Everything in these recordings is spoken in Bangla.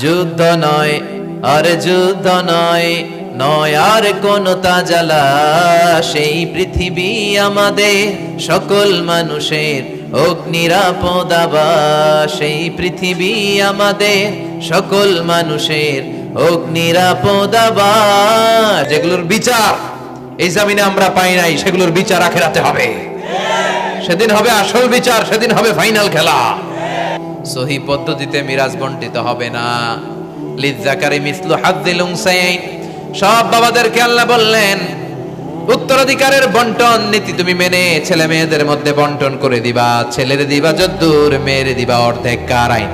যুদ্ধ নয় আর যুদ্ধ নয়, নয় আর কোন তাজালা, সেই পৃথিবী আমাদের সকল মানুষের অগ্নিরাপদ আবাস, সেই পৃথিবী আমাদের সকল মানুষের অগ্নিরাপদ আবাস। যেগুলোর বিচার এই জমিনে আমরা পাই নাই, সেগুলোর বিচার আখিরাতে হবে। সেদিন হবে আসল বিচার, সেদিন হবে ফাইনাল খেলা। সহি পদ্ধতিতে মিরাজ বন্টিত হবে না। লিযযাকারি মিসলু হাযযিল উনসায়াইন, সব বাবাদেরকে আল্লাহ বললেন উত্তরাধিকারের বন্টন নীতি তুমি মেনে ছেলে মেয়েদের মধ্যে বন্টন করে দিবা। ছেলেরে দিবা যদ্দুর, মেয়েরে দিবা অর্ধেক। কার আইন?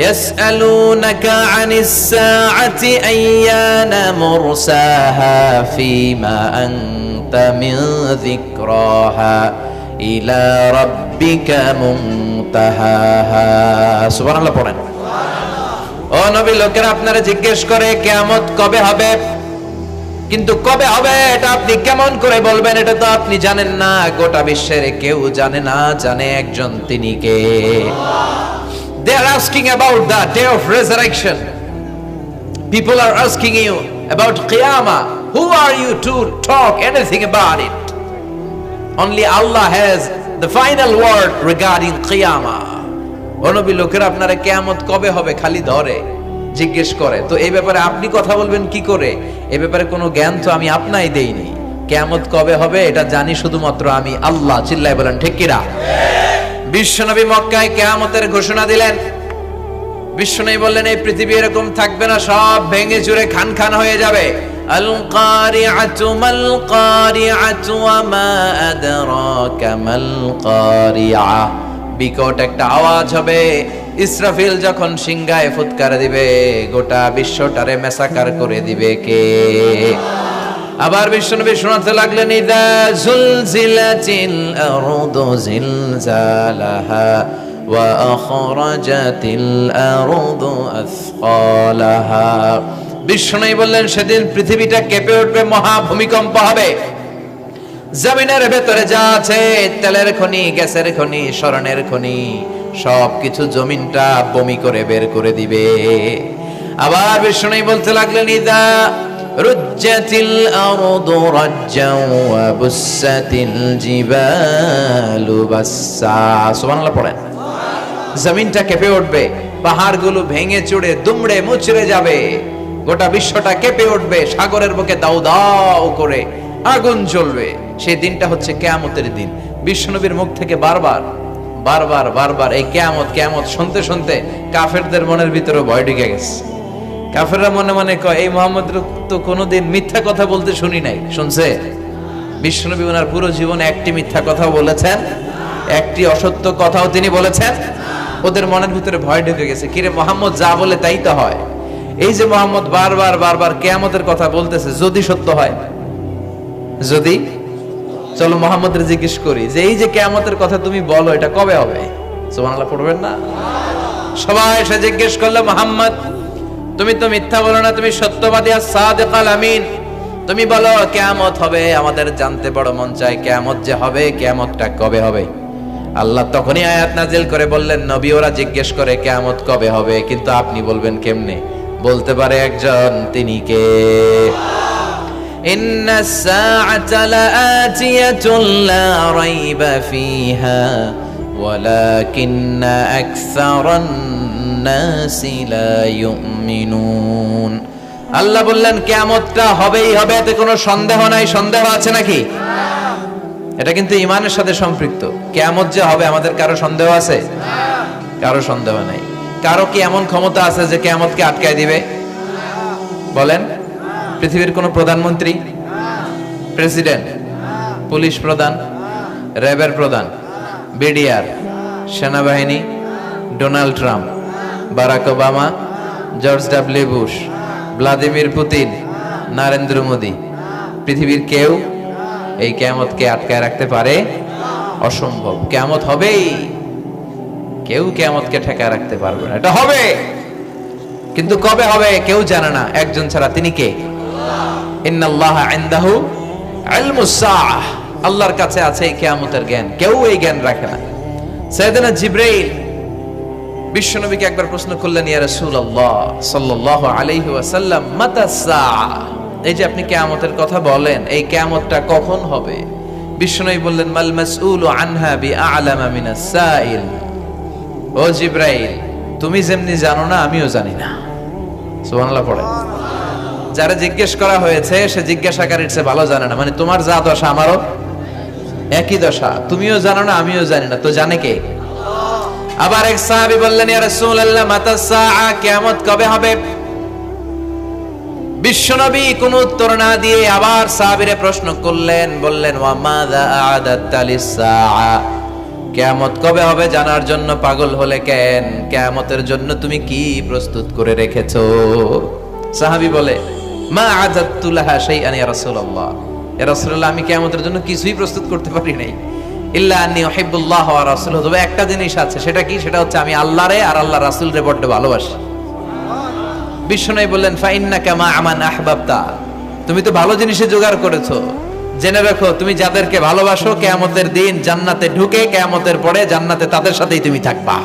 ইয়াসআলুনাকা আনিস সাআতি আইয়ানা মুরসাহা ফীমা আনতা মিন যিকরাহা ইলা রাব্বিকা মুনতাহাহা। সুবহানাল্লাহ পড়েন। ও নবী, লোকেরা আপনারা জিজ্ঞেস করে কিয়ামত কবে হবে, কিন্তু কবে হবে এটা আপনি কেমন করে বলবেন? এটা তো আপনি জানেন না, গোটা বিশ্বের কেউ জানে না, জানে একজন, তিনি কে? They are asking about the day of resurrection. People are asking you about Qiyamah. Who are you to talk anything about it? Only Allah has the final word regarding Qiyamah. ও নবী, লোকেরা আপনারা কিয়ামত কবে হবে খালি ধরে জিজ্ঞেস করে, তো এই ব্যাপারে আপনি কথা বলবেন কি করে? এই ব্যাপারে কোনো জ্ঞান তো আমি আপনাই দেইনি। কিয়ামত কবে হবে এটা জানি শুধুমাত্র আমি আল্লাহ। চিল্লায় বলেন ঠিক কিনা? বিশ্বনবী মক্কায় কিয়ামতের ঘোষণা দিলেন। বিশ্বনবী বললেন এই পৃথিবী এরকম থাকবে না, সব ভেঙে চুরে খান খান হয়ে যাবে। আল কারিআতু মাল কারিআতু ওয়া মা আদরাকা মাল কারিআ। বিকট একটা আওয়াজ হবে, ইসরাফিল যখন সিংহায় ফুৎকার দিবে, গোটা বিশ্বটারে মেসাকার করে দিবে কে? আবার বিশ্বনবী শোনাতে লাগলেন ইযা যুলজিলাতিল আরদু জিলজালাহা ওয়া আখরাজাতিল আরদু আসকালাহা। বিশ্বনবী বললেন সেদিন পৃথিবীটা কেঁপে উঠবে, মহা ভূমিকম্প হবে। জমিনের ভেতরে যা আছে, তেলের খনি, গ্যাসের খনি, স্বর্ণের খনি, সবকিছু জমিনটা বমি করে বের করে দিবে। আবার বিষ্ণু বলতে লাগলেন ইদা রুজ্জাতিল আরদু রাজ্জাও ওয়া বুসাতিল জিবালু বাসসা। সুবহানাল্লাহ পড়েন। জমিনটা কেঁপে উঠবে, পাহাড়গুলো ভেঙে চুরে দুমড়ে মুচড়ে যাবে, গোটা বিশ্বটা কেঁপে উঠবে, সাগরের বুকে দাউ দাউ করে আগুন জ্বলবে। সেই দিনটা হচ্ছে কিয়ামতের দিন। বিশ্বনবীর মুখ থেকে বারবার বারবার বারবার এই কিয়ামত কিয়ামত শুনতে শুনতে কাফেরদের মনের ভিতরে ভয় ঢুকে গেছে। কাফেররা মনে মনে কয় এই মুহাম্মদ তো কোনোদিন মিথ্যা কথা বলতে শুনি নাই। শুনছে? বিশ্বনবী ওনার পুরো জীবনে একটি মিথ্যা কথা বলেছেন, একটি অসত্য কথাও তিনি বলেছেন। ওদের মনের ভিতরে ভয় ঢুকে গেছে, কিরে মুহাম্মদ যা বলে তাই তো হয়। এই যে মুহাম্মদ বারবার বারবার কিয়ামতের কথা বলতেছে, যদি সত্য হয়, যদি, চলো মুহাম্মদের জিজ্ঞেস করি যে এই যে কিয়ামতের কথা তুমি বলো এটা কবে হবে? সুবহানাল্লাহ পড়বেন না? সবাই এসে জিজ্ঞেস করলো মুহাম্মদ তুমি তো মিথ্যা বলো না, তুমি সত্যবাদী আর সাদিকাল আমিন, তুমি বলো কিয়ামত হবে, আমাদের জানতে বড় মন চায় কিয়ামত যে হবে, কিয়ামতটা কবে হবে? আল্লাহ তখনই আয়াত নাজিল করে বললেন নবী ওরা জিজ্ঞেস করে কিয়ামত কবে হবে, কিন্তু আপনি বলবেন কেমনে? বলতে পারে একজন, তিনি কে? ইন্নাস সাআতা লাআতিয়াতুন লা রাইবা ফিহা ওয়ালাকিন্না আকসারান নাসি লা ইউমিনুন। আল্লাহ বললেন কিয়ামতটা হবেই হবে, এতে কোনো সন্দেহ নাই। সন্দেহ আছে নাকি? এটা কিন্তু ঈমানের সাথে সম্পৃক্ত। কিয়ামত যে হবে আমাদের কারো সন্দেহ আছে? কারো সন্দেহ নাই। কারো কি এমন ক্ষমতা আছে যে কিয়ামতকে আটকায় দিবে? বলেন। পৃথিবীর কোন প্রধানমন্ত্রী, প্রেসিডেন্ট, পুলিশ প্রধান, র্যাবের প্রধান, বিডিআর, সেনাবাহিনী, Donald Trump, Barack Obama, George W Bush, Vladimir Putin, Narendra Modi, পৃথিবীর কেউ এই কিয়ামতকে আটকায় রাখতে পারে? অসম্ভব। কিয়ামত হবেই, কেউ কিয়ামতকে ঠেকায় রাখতে পারবে না। এটা হবে, কিন্তু কবে হবে কেউ জানে না, একজন ছাড়া, তিনি কে? ইন্নাল্লাহা ইনদাহু ইলমুস সাআহ, আল্লাহর কাছে আছে এই কিয়ামতের জ্ঞান, কেউ এই জ্ঞান রাখে না। সাইয়েদনা জিবরাইল বিশ্বনবীকে একবার প্রশ্ন করলেন, ইয়া রাসূলুল্লাহ সাল্লাল্লাহু আলাইহি ওয়াসাল্লাম, মাতা সাআ, এই যে আপনি কিয়ামতের কথা বলেন, এই কিয়ামতটা কখন হবে? বিশ্বনবী বললেন, মাল মাসউলু আনহা বিআ'লামা মিনাস সাইল। ও জিবরাইল, তুমি যেমনি জানো না আমিও জানি না। সুবহানাল্লাহ পড়ে। যারা জিজ্ঞেস করা হয়েছে সে জিজ্ঞাসাকারীর চেয়ে ভালো জানে না, মানে তোমার যা দশা আমারও একই দশা, তুমিও জানো না আমিও জানি না, তো জানে কে? আবার এক সাহাবী বললেন, ইয়া রাসূলুল্লাহ মাতা সাআ, কিয়ামত কবে হবে? বিশ্বনবী কোনো উত্তর না দিয়ে আবার সাহাবীরে প্রশ্ন করলেন, বললেন, ওয়া মাযা আ'দাতা লিস-সাআ, কিয়ামত কবে হবে জানার জন্য পাগল হলে কেন? কিয়ামতের জন্য তুমি কি প্রস্তুত করে রেখেছো? সাহাবী বলে, মা আ'দাতু লাহা শাইআন ইয়া রাসূলুল্লাহ, ইয়া রাসূলুল্লাহ আমি কিয়ামতের জন্য কিছুই প্রস্তুত করতে পারি নাই, ইল্লা আন্নী উহিব্বুল্লাহ ওয়া রাসূলুহু, তবে একটা জিনিস আছে, সেটা কি? সেটা হচ্ছে আমি আল্লাহরে আর আল্লাহ রাসূলরে বড় ভালোবাসি। বিশ্বনবী বললেন, ফা ইন্নাকা মা আমান আহবাবতা, তুমি তো ভালো জিনিসে জোগাড় করেছো, জেনে রাখো তুমি যাদেরকে ভালোবাসো কিয়ামতের দিন জান্নাতে ঢুকে কিয়ামতের পরে জান্নাতে তাদের সাথেই তুমি থাকবা।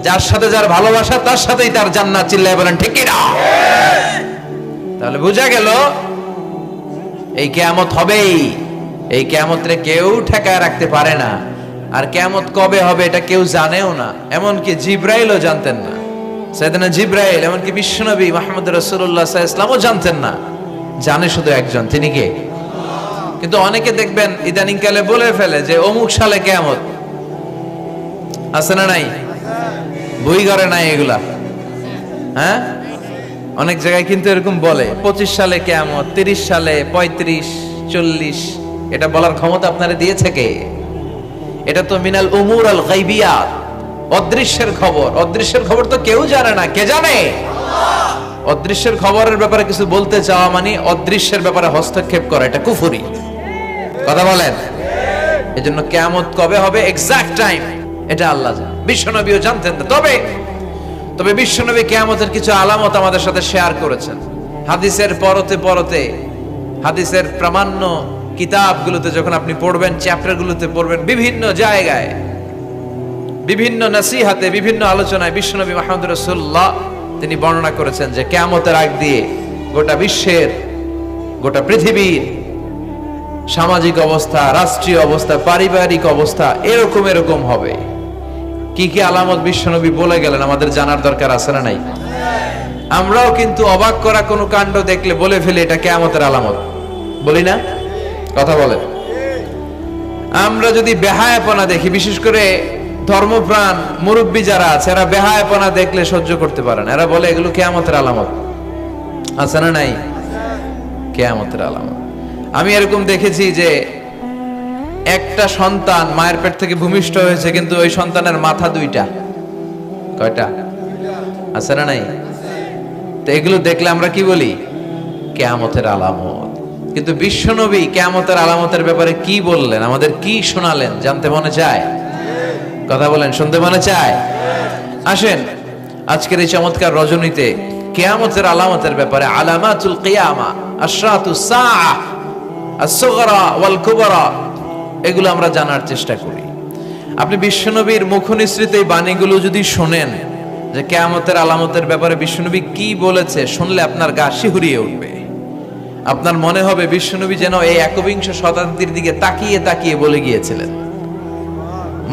যার সাথে যার ভালোবাসা তার সাথেই তার জান্নাত। চিল্লায় বলেন ঠিক কি না? তাহলে বোঝা গেল এই কিয়ামত হবেই, এই কিয়ামতরে কেউ ঠেকায় রাখতে পারে না। আর কিয়ামত কবে হবে এটা কেউ জানেও না, এমনকি জিবরাইলও জানতেন না। সাইয়েদনা জিবরাইল, এমনকি বিশ্বনবী মুহাম্মদ রাসূলুল্লাহ সাল্লাল্লাহু আলাইহি ওয়াসাল্লামও জানতেন না, জানে শুধু একজন, তিনি কে? কিন্তু অনেকে দেখবেন ইদানিং কালে বলে ফেলে যে অমুক সালে কিয়ামত, আছে না নাই? বই করে নাই এগুলা, হ্যাঁ অনেক জায়গায় কিন্তু এরকম বলে 25 সালে কিয়ামত, 30 সালে, 35, 40, এটা বলার ক্ষমতা আপনারে দিয়েছে কে? এটা তো মিনাল উমুর আল গায়বিয়াত, অদৃশ্যের খবর। অদৃশ্যের খবর তো কেউ জানে না, কে জানে? আল্লাহ। অদৃশ্যের খবরের ব্যাপারে কিছু বলতে চাওয়া মানে অদৃশ্যের ব্যাপারে হস্তক্ষেপ করা, এটা কুফরি। কথা বলেন। এজন্য কিয়ামত কবে হবে এক্সাক্ট টাইম এটা আল্লাহ জানেন, বিশ্বনবীও জানতেন না। তবে বিশ্বনবী কিয়ামতের কিছু আলামত আমাদের সাথে শেয়ার করেছেন। হাদিসের পরতে হাদিসের প্রামাণ্য কিতাবগুলোতে যখন আপনি পড়বেন, চ্যাপ্টারগুলোতে পড়বেন, বিভিন্ন জায়গায় বিভিন্ন নসিহাতে বিভিন্ন আলোচনায় বিশ্বনবী মুহাম্মদ রাসূলুল্লাহ তিনি বর্ণনা করেছেন যে কিয়ামতের আগ দিয়ে গোটা বিশ্বের, গোটা পৃথিবীর সামাজিক অবস্থা, রাষ্ট্রীয় অবস্থা, পারিবারিক অবস্থা এরকম হবে। কি কি আলামত বিশ্বনবী বলে গেলেন আমাদের জানার দরকার আছে না নাই? আমরাও কিন্তু অবাক করা কোনো কাণ্ড দেখলে বলে ফেলি এটা কিয়ামতের আলামত, বলি না? কথা বলেন। আমরা যদি বেহায়াপনা দেখি, বিশেষ করে ধর্মপ্রাণ মুরব্বী যারা আছে এরা বেহায়াপনা দেখলে সহ্য করতে পারে না, এরা বলে এগুলো কিয়ামতের আলামত, আছে না নাই? কিয়ামতের আলামত। আমি এরকম দেখেছি যে একটা সন্তান মায়ের পেট থেকে ভূমিষ্ঠ হয়েছে, কিন্তু ওই সন্তানের মাথা দুইটা। কয়টা? আছে না নাই? তো এগুলো দেখলে আমরা কি বলি? কিয়ামতের আলামত। কিন্তু বিশ্বনবী কিয়ামতের আলামতের ব্যাপারে কি বললেন, আমাদের কি শোনালেন, জানতে মনে চায়? কথা বলেন, শুনতে মনে চায়? আসেন আজকের এই চমৎকার রজনীতে কিয়ামতের আলামতের ব্যাপারে, আলামাতুল কিয়ামা, আশরাতুস সাআ, আস-সুগরা ওয়াল কুবরা, এগুলো আমরা জানার চেষ্টা করি। আপনি বিশ্বনবীর মুখনিসৃত এই বাণীগুলো যদি শোনেন যে কিয়ামতের আলামতের ব্যাপারে বিশ্বনবী কি বলেছে, শুনলে আপনার গা শিহরিয়ে উঠবে। আপনার মনে হবে বিশ্বনবী যেন এই একবিংশ শতাব্দীর দিকে তাকিয়ে তাকিয়ে বলে গিয়েছিলেন।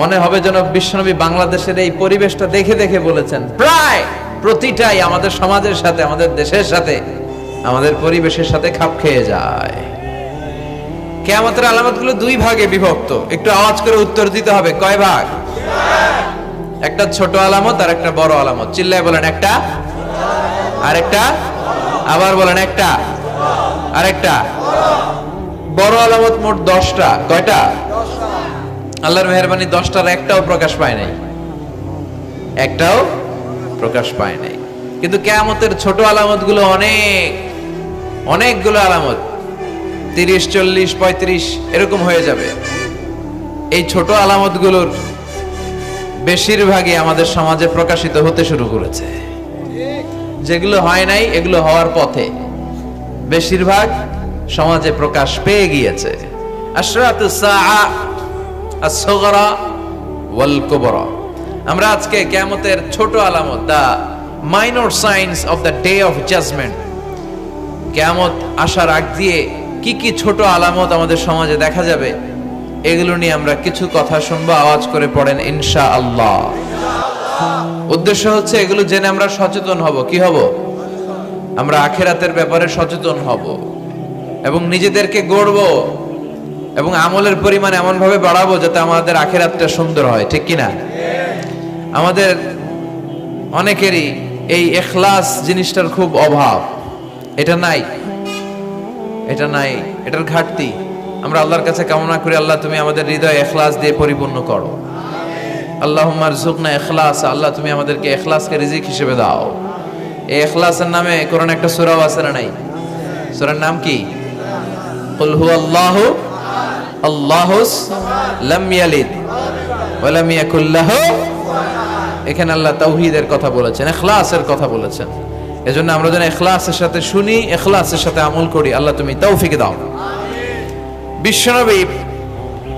মনে হবে যেন বিশ্বনবী বাংলাদেশের এই পরিবেশটা দেখে দেখে বলেছেন। প্রায় প্রতিটাই আমাদের সমাজের সাথে, আমাদের দেশের সাথে, আমাদের পরিবেশের সাথে খাপ খেয়ে যায়। কিয়ামতের আলামতগুলো দুই ভাগে বিভক্ত। একটু আওয়াজ করে উত্তর দিতে হবে, কয় ভাগ? একটা ছোট আলামত আর একটা বড় আলামত। চিল্লায় বলেন একটা, আর একটা, আবার বলেন একটা, আর একটা। বড় আলামত মোট 10টা। কয়টা? আল্লাহর মেহেরবানি 10টার একটাও প্রকাশ পায় নাই, একটাও প্রকাশ পায় নাই। কিন্তু কিয়ামতের ছোট আলামতগুলো অনেকগুলো আলামত, 30, 40, 35 এরকম হয়ে যাবে। এই ছোট আলামতগুলোর বেশিরভাগই আমাদের সমাজে প্রকাশিত হতে শুরু করেছে। যেগুলো হয় নাই এগুলো হওয়ার পথে, বেশিরভাগ সমাজে প্রকাশ পেয়ে গিয়েছে। আশরাতুস সাআ, আস-সুগরা ওয়াল কুবরা। আমরা আজকে কিয়ামতের ছোট আলামত, the minor signs of the day of judgment, কিয়ামত আসার আগ দিয়ে কি কি ছোট আলামত আমাদের সমাজে দেখা যাবে, এগুলো নিয়ে আমরা কিছু কথা শুনবো। আওয়াজ করে পড়েন ইনশাআল্লাহ। উদ্দেশ্য হচ্ছে এগুলো জেনে আমরা সচেতন হব। কি হব? আমরা আখিরাতের ব্যাপারে সচেতন হব এবং নিজেদেরকে গড়ব এবং আমলের পরিমাণ এমন ভাবে বাড়াবো যাতে আমাদের আখিরাতটা সুন্দর হয়। ঠিক কিনা? আমাদের অনেকেরই এই ইখলাস জিনিসটার খুব অভাব। এটা নাই, এটার ঘাটতি। আমরা আল্লাহর কাছে কামনা করি, আল্লাহ তুমি আমাদের হৃদয় ইখলাস দিয়ে পরিপূর্ণ করো। আল্লাহুম্মা রযুকনা ইখলাস, আল্লাহ তুমি আমাদেরকে ইখলাসকে রিজিক হিসেবে দাও। এই ইখলাসের নামে কোরআনে একটা সূরা আছে না নাই? সূরার নাম কি? কুল হুয়াল্লাহু আল্লাহুস লাম ইয়ালিদ ওয়া লাম ইয়াকুল লাহু। এখানে আল্লাহ তাওহীদের কথা বলেছেন, ইখলাসের কথা বলেছেন। এজন্য আমরা যেন ইখলাসের সাথে শুনি, ইখলাসের সাথে আমল করি। আল্লাহ তুমি তৌফিক দাও। বিশ্বনবী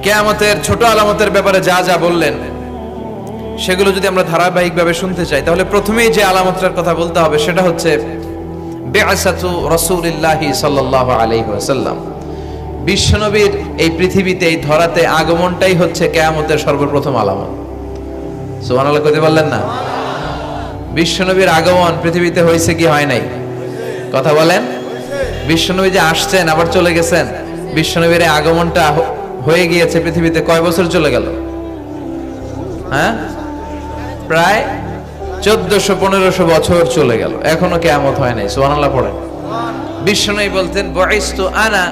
কিয়ামতের ছোট আলামতের ব্যাপারে যা যা বললেন, সেগুলো যদি আমরা ধারাবাহিকভাবে শুনতে চাই, তাহলে প্রথমেই যে আলামতটার কথা বলতে হবে সেটা হচ্ছে বিআসাতু রাসূলিল্লাহি সাল্লাল্লাহু আলাইহি ওয়াসাল্লাম। বিশ্বনবীর এই পৃথিবীতে, এই ধরাতে আগমনটাই হচ্ছে কিয়ামতের সর্বপ্রথম আলামত। সুবহানাল্লাহ কইতে পারলেন না? বিশ্বনবীর আগমন পৃথিবীতে হয়েছে কি হয় নাই? কথা বলেন। বিশ্বনবী যে আসছেন আবার চলে গেছেন, বিশ্বনবীর আগমনটা হয়ে গিয়েছে পৃথিবীতে কয় বছর চলে গেল? হ্যাঁ, প্রায় 1400-1500 বছর চলে গেল, এখনো কিয়ামত হয় নাই। সুবহানাল্লাহ পড়েন। বিশ্বনবী বলতেন বুইস্তু আনা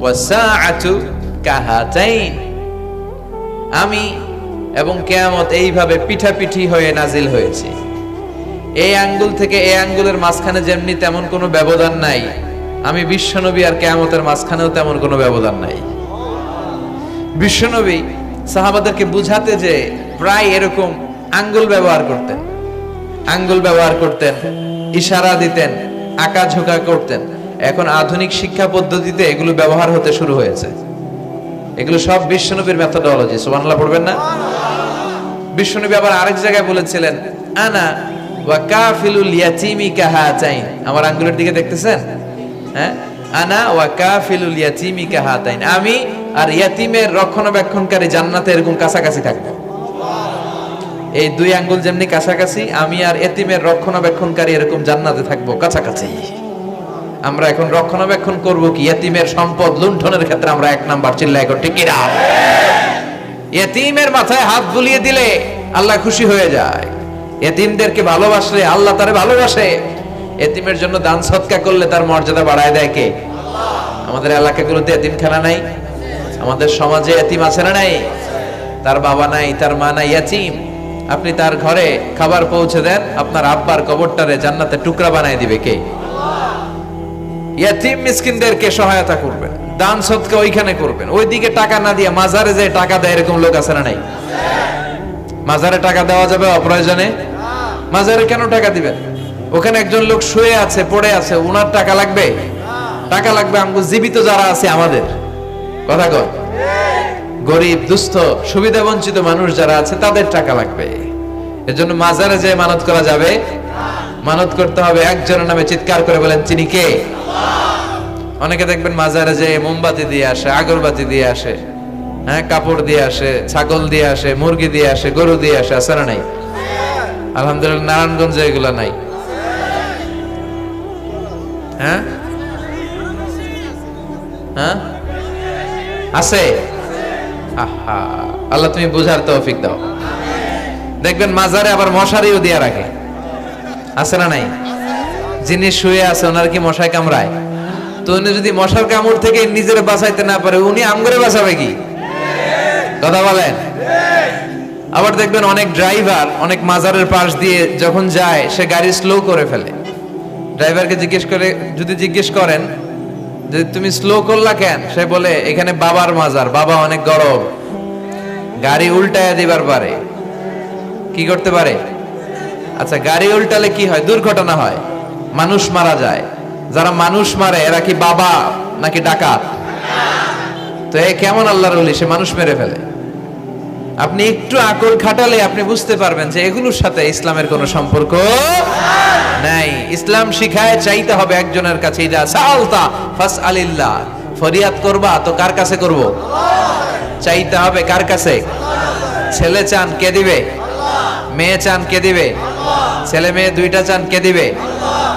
ওয়া সাআতু কাহাতাইন, আমি এবং কিয়ামত এইভাবে পিঠাপিঠি হয়ে নাজিল হয়েছে। এই আঙ্গুল থেকে এই আঙ্গুলের মাঝখানে যেমনি তেমন কোনো ব্যবধান নাই, আমি বিশ্বনবী আর কিয়ামতের মাঝখানেও তেমন কোনো ব্যবধান নাই। বিশ্বনবী সাহাবাদেরকে বুঝাতে যে প্রায় এরকম আঙ্গুল ব্যবহার করতেন, ইশারা দিতেন, আঁকাঝোঁকা করতেন। এখন আধুনিক শিক্ষা পদ্ধতিতে এগুলো ব্যবহার হতে শুরু হয়েছে। এগুলো সব বিশ্বনবীর মেথোডোলজি। সুবহানাল্লাহ পড়বেন না? বিশ্বনবী আবার আরেক জায়গায় বলেছিলেন আনা ওয়া কাফিলুল ইয়াতীমি কাহাতাইন, আমার আঙ্গুলের দিকে দেখতেছেন? হ্যাঁ, আনা ওয়া কাফিলুল ইয়াতীমি কাহাতাইন, আমি আর ইয়াতীমের রক্ষণাবেক্ষণকারী জান্নাতে এরকম কাছাকাছি থাকবো। এই দুই আঙ্গুল যেমনি কাছাকাছি, আমি আর ইয়াতীমের রক্ষণাবেক্ষণকারী এরকম জান্নাতে থাকবো কাছাকাছি। আমরা এখন রক্ষণাবেক্ষণ করব কি? ইয়াতীমের সম্পদ লুণ্ঠনের ক্ষেত্রে আমরা এক নাম্বার। চিল্লায় কর ঠিক কিনা? ইয়াতীমের মাথায় হাত বুলিয়ে দিলে আল্লাহ খুশি হয়ে যায়। ইয়াতীমদেরকে ভালোবাসলে আল্লাহ তারে ভালোবাসে। ইয়াতীমের জন্য দান সদকা করলে তার মর্যাদা বাড়ায় দেয় কে? আল্লাহ। আমাদের এলাকাগুলোতে ইয়াতীমখানা নাই? আমাদের সমাজে ইয়াতীম আছে না নাই? তার বাবা নাই, তার মা নাই, ইয়াতীম। আপনি তার ঘরে খাবার পৌঁছে দেন, আপনার আব্বার কবরটারে জান্নাতে টুকরা বানায় দিবে কে? ইয়াতীম মিসকিনদেরকে সহায়তা করবেন, দান সদকা ওইখানে করবেন। ওইদিকে টাকা না দিয়ে মাজারে যে টাকা দেয় এরকম লোক আছে না নাই? মাজারে টাকা দেওয়া যাবে অপ্রয়োজনে? মাজারে কেন টাকা দিবেন? ওখানে একজন লোক শুয়ে আছে, পড়ে আছে, উনার টাকা লাগবে? টাকা লাগবে আমগো জীবিত যারা আছে আমাদের। কথা কর। গরিব, দুস্থ, সুবিধা বঞ্চিত মানুষ যারা আছে তাদের টাকা লাগবে। এজন্য মাজারে যে মানত করা যাবে? মানত করতে হবে একজনের নামে চিৎকার করে বলেন তিনি কে? অনেকে দেখবেন মাজারে যে মোমবাতি দিয়ে আসে, আগরবাতি দিয়ে আসে, হ্যাঁ, কাপড় দিয়ে আসে, ছাগল দিয়ে আসে, মুরগি দিয়ে আসে, গরু দিয়ে আসে, আছে না নাই? আলহামদুলিল্লাহ নারায়ণগঞ্জে এগুলা নাই। হ্যাঁ হ্যাঁ আছে। আহা, আল্লাহ তুমি বুঝার তৌফিক দাও। দেখবেন মাজারে আবার মশারিও দিয়ে রাখে, আছে না নাই? যিনি শুয়ে আছে ওনার কি মশায় কামড়ায়? তো উনি যদি মশার কামড় থেকে নিজের বাঁচাইতে না পারে, উনি আমগরে বাঁচাবে কি? কথা বলেন। আবার দেখবেন অনেক ড্রাইভার অনেক মাজারের পাশ দিয়ে যখন যায় সে গাড়ি স্লো করে ফেলে। ড্রাইভারকে জিজ্ঞেস করেন যে তুমি স্লো করলা কেন? সে বলে এখানে বাবার মাজার, বাবা অনেক গরম, গাড়ি উল্টায় দিবার পারে। কি করতে পারে? আচ্ছা, গাড়ি উল্টালে কি হয়? দুর্ঘটনা হয়, মানুষ মারা যায়। যারা মানুষ মারে এরা কি বাবা নাকি ডাকাত? তো এ কেমন আল্লাহর ওলি, সে মানুষ মেরে ফেলে। আপনি একটু আকল খাটালে আপনি বুঝতে পারবেন যে এগুলোর সাথে ইসলামের কোনো সম্পর্ক নাই। ইসলাম শিখায় চাইতে হবে একজনের কাছে, ইদা সাআলতা ফাসআলিল্লাহ, ফরিয়াদ করবা তো কার কাছে করব? চাইতে হবে কার কাছে? ছেলে চান কে দিবে? মেয়ে চান কে দিবে? ছেলে মেয়ে দুইটা চান কে দিবে?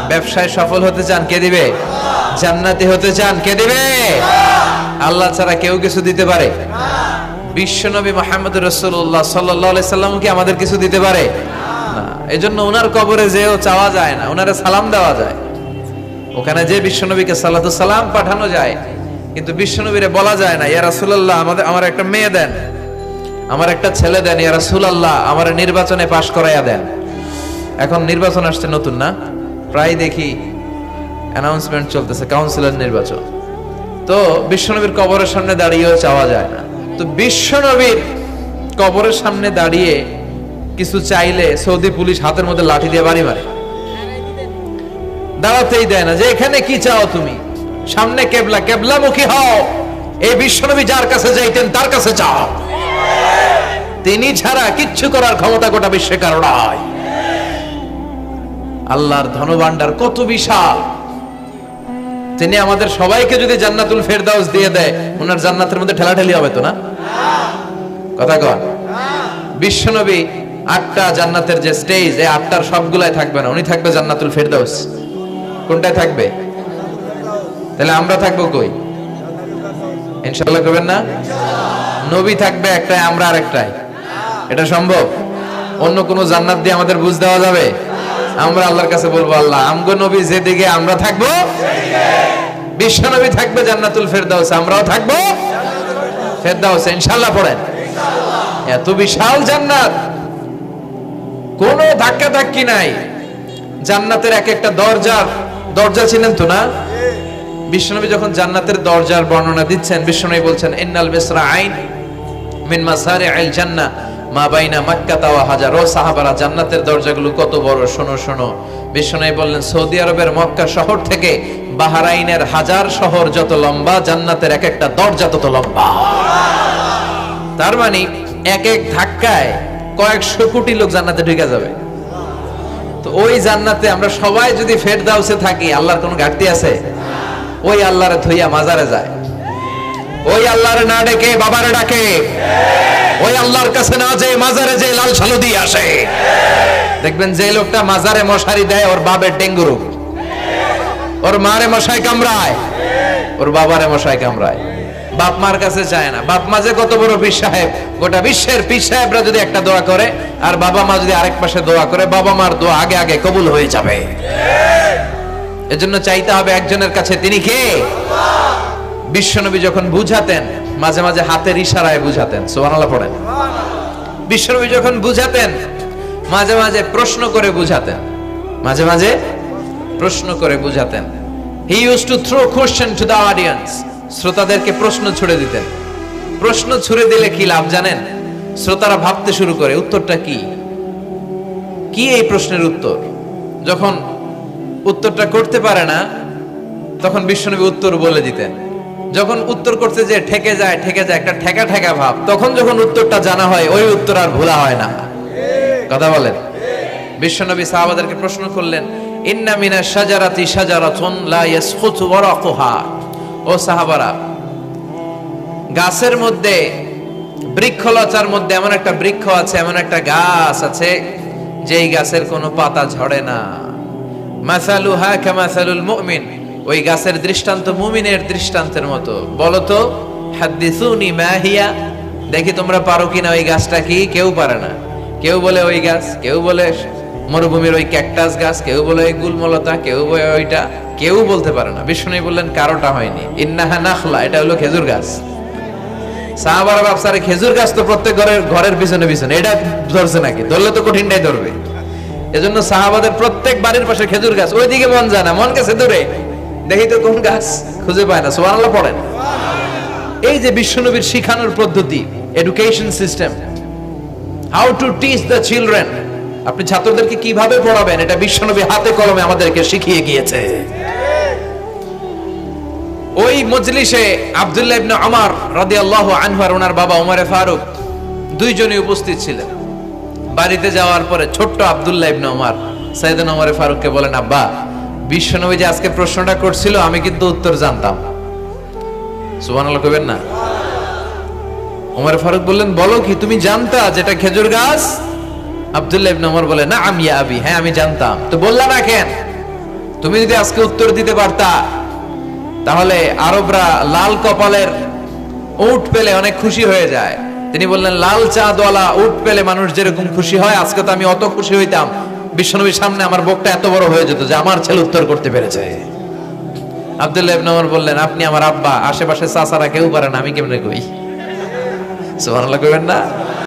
ব্যবসায় সফল হতে চান কে দিবে? জান্নাতি হতে চান কে দিবে? আল্লাহ ছাড়া কেউ কিছু দিতে পারে? বিশ্বনবী মুহাম্মদ রাসূলুল্লাহ সাল্লাল্লাহু আলাইহি সাল্লাম কি আমাদের কিছু দিতে পারে? না। এজন্য ওনার কবরে যেও চাওয়া যায় না, ওনারে সালাম দেওয়া যায়। ওখানে যে বিশ্বনবীকে সালাতু সালাম পাঠানো যায়, কিন্তু বিশ্বনবীরে বলা যায় না ইয়া রাসূলুল্লাহ আমার একটা মেয়ে দেন, আমার একটা ছেলে দেন, ইয়া রাসূলুল্লাহ আমার নির্বাচনে পাশ করাইয়া দেন। এখন নির্বাচন আসছে নতুন না, প্রায় দেখি অ্যানাউন্সমেন্ট চলতেছে কাউন্সিলর নির্বাচন। তো বিশ্বনবীর কবরের সামনে দাঁড়িয়েও চাওয়া যায় না। তো বিশ্বনবীর কবরের সামনে দাঁড়িয়ে কিছু চাইলে সৌদি পুলিশ হাতের মধ্যে লাঠি দিয়ে বাড়ি মারে, দাঁড়াতেই দেয় না। যে এখানে কি চাও তুমি? সামনে কেবলা, কেবলামুখী হও। এই বিশ্বনবী যার কাছে যাইতেন তার কাছে চাও, তিনি ছাড়া কিচ্ছু করার ক্ষমতা গোটা বিশ্বে কারো নাই। আল্লাহর ধনভাণ্ডার কত বিশাল! তিনি আমাদের সবাইকে যদি জান্নাতুল ফেরদাউস দিয়ে দেয়, ওনার জান্নাতের মধ্যে ঠেলাঠেলি হবে তো না? কথা কন। বিশ্বনবী 8টা জান্নাতের যে স্টেজ, এই 8টার সবগুলাই থাকবে না, উনি থাকবে জান্নাতুল ফেরদাউস। কোনটায় থাকবে? তাহলে আমরা থাকবো কই? ইনশাআল্লাহ করবেন না? নবী থাকবে একটাই, আমরা আরেকটাই। এটা সম্ভব? অন্য কোন জান্নাত দিয়ে আমাদের বুঝ দেওয়া যাবে? আমরা আল্লাহর কাছে বলবো, আল্লাহ আমগো নবী যেদিকে আমরা থাকবো, বিশ্ব নবী থাকবে জান্নাতুল ফেরদাউস, আমরাও থাকবো ফেরদাউস। ইনশাআল্লাহ পড়েন। এত বিশাল জান্নাত, কোনো ধাক্কা ধাক্কি নাই। জান্নাতের এক একটা দরজা চিনেন তো না? বিশ্বনবী যখন জান্নাতের দরজার বর্ণনা দিচ্ছেন, বিশ্বনবী বলছেন ইন্নাল মিসরাআইন মিন মাসারি'আল জান্নাহ মা বাইনা মাক্কাতা ওয়া হাজার। ও সাহাবারা, জান্নাতের দরজাগুলো কত বড়, শোনো শোনো। বিশ্বনবী বললেন সৌদি আরবের মক্কা শহর থেকে বাহরাইনের হাজার শহর যত লম্বা, জান্নাতের এক একটা দরজা তত লম্বা। তার মানে এক এক ধাক্কায় কয়েকশো কোটি লোক জান্নাতে ঢুকে যাবে। তো ওই জান্নাতে আমরা সবাই যদি ফেরদাউসে থাকি, আল্লাহর কোনো ঘাটতি আছে? ওই আল্লাহরে থইয়া মাজারে যায়, ওই আল্লাহরে না ডেকে বাবারে ডাকে, ওই আল্লাহর কাছে না যেয়ে মাজারে যেয়ে লাল সালু দিয়ে আসে। দেখবেন যে লোকটা মাজারে মশারি দেয়, ওর বাবার ডেঙ্গু রোগ, ওর মারে মশাই কামড়ায়, ওর বাবারে মশাই কামড়ায়। বাপ মার কাছে চায় না। বাপ মা যে কত বড় পীর সাহেব, গোটা বিশ্বের পীর সাহেবরা যদি একটা দোয়া করে আর বাবা মা যদি আরেক পাশে দোয়া করে, বাবা মার দোয়া আগে আগে কবুল হয়ে যাবে। এজন্য চাইতে হবে একজনের কাছে, তিনি কে? বিশ্বনবী যখন বুঝাতেন, মাঝে মাঝে হাতের ইশারায় বুঝাতেন। সুবহানাল্লাহ পড়েন। বিশ্বনবী যখন বুঝাতেন, মাঝে মাঝে প্রশ্ন করে বুঝাতেন, মাঝে মাঝে প্রশ্ন করে বুঝাতেন। He use to throw question to the audience. শ্রোতাদেরকে প্রশ্ন ছুড়ে দিতেন। প্রশ্ন ছুড়ে দিলে কি লাভ জানেন? শ্রোতারা ভাবতে শুরু করে উত্তরটা কি, কি এই প্রশ্নের উত্তর। যখন উত্তরটা করতে পারে না, তখন বিশ্বনবী উত্তর বলে দিতেন। যখন উত্তর করতে যে ঠেকে যায় একটা ঠেকা ঠেকা ভাব, তখন যখন উত্তরটা জানা হয়, ওই উত্তর আর ভোলা হয় না। কথা বলেন। বিশ্বনবী সাহাবাদেরকে প্রশ্ন করলেন, ইন্না মিনাশ শাজারাতি শাজারাতুন লা ইয়াসকুতু ওয়ারাকুহা। ও সাহাবারা, গাছের মধ্যে, বৃক্ষলতার মধ্যে এমন একটা বৃক্ষ আছে, এমন একটা গাছ আছে, যেই গাছের কোনো পাতা ঝরে না। মাসালুহা কামাসালুল মুমিন। ওই গাছের দৃষ্টান্ত মুমিনের দৃষ্টান্তের মতো। বলো তো, হাদিসুনি মা হিয়া, দেখি তোমরা পারো কিনা ওই গাছটা কি? কেউ পারে না। কেউ বলে ওই গাছ, কেউ বলে মরুভূমির ওই ক্যাকটাস গাছ, কেউ বলে ওই গুলমলতা, কেউ বলে ওইটা, কেউ বলতে পারে না। বিষ্ণু বললেন কারোটা হয়নি। ইন্নাহা নাখলা, এটা হলো খেজুর গাছ। সাহাবারা ভাবসারে খেজুর গাছ তো প্রত্যেক ঘরের পিছনে পিছনে, এটা ধরছে নাকি? ধরলে তো কঠিনটাই ধরবে। এজন্য সাহাবাদের প্রত্যেক বাড়ির পাশে খেজুর গাছ। ওইদিকে মন যায় না, মন গেছে দূরে, দেখি তো কোন গাছ, খুঁজে পায় না। সুবহানাল্লাহ পড়েন। এই যে বিশ্বনবীর শিখানোর পদ্ধতি, education system, how to teach the children, আপনি ছাত্রদেরকে কিভাবে পড়াবেন, এটা বিশ্বনবী হাতে কলমে আমাদেরকে শিখিয়ে গিয়েছে। ওই মজলিসে আব্দুল্লাহ ইবনে উমর রাদিয়াল্লাহু আনহু আর ওনার বাবা উমরে ফারুক দুইজনই উপস্থিত ছিলেন। বাড়িতে যাওয়ার পরে ছোট্ট আব্দুল্লাহ ইবনে ওমর সাইয়েদনা ওমর ফারুককে বলেন, আব্বা, বিশ্বনবী যে আজকে প্রশ্নটা করছিল আমি কিন্তু উত্তর জানতাম। সুবহানাল্লাহ কইবেন না? ওমর ফারুক বললেন, বলো কি, তুমি জানতা যেটা খেজুর গাছ? আব্দুল্লাহ ইবনে ওমর বলে, না আমি আবি, হ্যাঁ আমি জানতাম। তো বললা না কেন? তুমি যদি আজকে উত্তর দিতে পারতা তাহলে আরবরা লাল কপালের উট পেলে অনেক খুশি হয়ে যায়। তিনি বললেন, লাল চাঁদওয়ালা উট পেলে মানুষ যেরকম খুশি হয়, আজকে তো আমি অত খুশি হইতাম, বিশ্বনবীর সামনে আমার বুকটা এত বড় হয়ে যেত যে আমার ছেলে উত্তর করতে পেরেছে। আব্দুল্লাহ ইবনে ওমর বললেন, আপনি আমার আব্বা, আশেপাশে চাচারা কেউ পারে না, আমি কেমনে কই? সুবহানাল্লাহ কইবেন না?